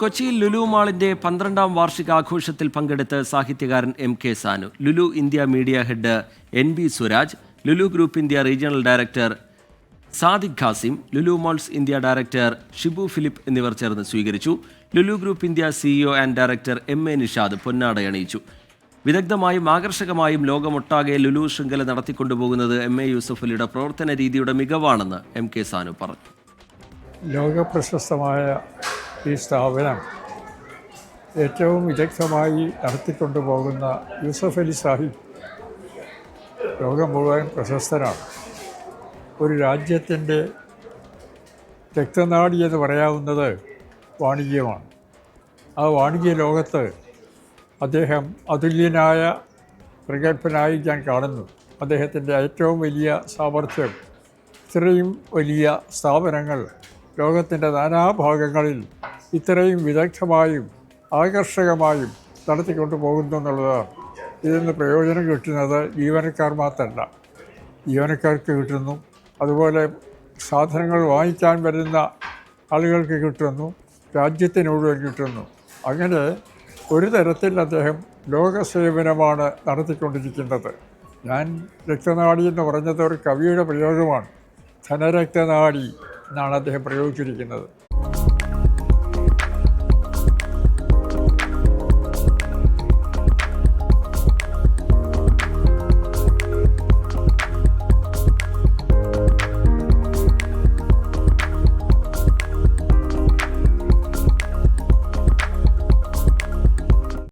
കൊച്ചിയിൽ ലുലു മാളിന്റെ 12ാം വാർഷികാഘോഷത്തിൽ പങ്കെടുത്ത് സാഹിത്യകാരൻ M K. Sanu, Lulu India media head N B. Suraj, Lulu group India regional director Sadiq Khasim, Lulu malls India director Shibu Philip എന്നിവർ ചേർന്ന് സ്വീകരിച്ചു. Lulu group India CEO and director M A. Nishad പൊന്നാടയണിയിച്ചു. വിദഗ്ധമായും ആകർഷകമായും ലോകമൊട്ടാകെ ലുലു ശൃംഖല നടത്തിക്കൊണ്ടുപോകുന്നത് എം.എ. യൂസഫ് അലിയുടെ പ്രവർത്തന രീതിയുടെ മികവാണെന്ന് എം.കെ. സാനു പറഞ്ഞു. ലോകപ്രശസ്തമായ ഈ സ്ഥാപനം ഏറ്റവും വിദഗ്ധമായി നടത്തിക്കൊണ്ടുപോകുന്ന യൂസഫ് അലി സാഹിബ് ലോകം മുഴുവൻ പ്രശസ്തനാണ്. ഒരു രാജ്യത്തിൻ്റെ രക്തനാഡി എന്ന് പറയാവുന്നത് വാണിജ്യമാണ്. ആ വാണിജ്യ ലോകത്ത് അദ്ദേഹം അതുല്യനായ പ്രഗത്ഭനായി ഞാൻ കാണുന്നു. അദ്ദേഹത്തിൻ്റെ ഏറ്റവും വലിയ സാമർഥ്യം ഇത്രയും വലിയ സ്ഥാപനങ്ങൾ ലോകത്തിൻ്റെ നാനാഭാഗങ്ങളിൽ ഇത്രയും വിദഗ്ധമായും ആകർഷകമായും നടത്തിക്കൊണ്ടു പോകുന്നു എന്നുള്ളതാണ്. ഇതിൽ നിന്ന് പ്രയോജനം കിട്ടുന്നത് ജീവനക്കാർ മാത്രമല്ല, ജീവനക്കാർക്ക് കിട്ടുന്നു, അതുപോലെ സാധനങ്ങൾ വാങ്ങിക്കാൻ വരുന്ന ആളുകൾക്ക് കിട്ടുന്നു, രാജ്യത്തിന് മുഴുവൻ കിട്ടുന്നു. അങ്ങനെ ഒരു തരത്തിൽ അദ്ദേഹം ലോകസേവനമാണ് നടത്തിക്കൊണ്ടിരിക്കുന്നത്. ഞാൻ രക്തനാഡി എന്ന് പറഞ്ഞത് ഒരു കവിയുടെ പ്രയോഗമാണ്. ധനരക്തനാഡി എന്നാണ് അദ്ദേഹം പ്രയോഗിച്ചിരിക്കുന്നത്.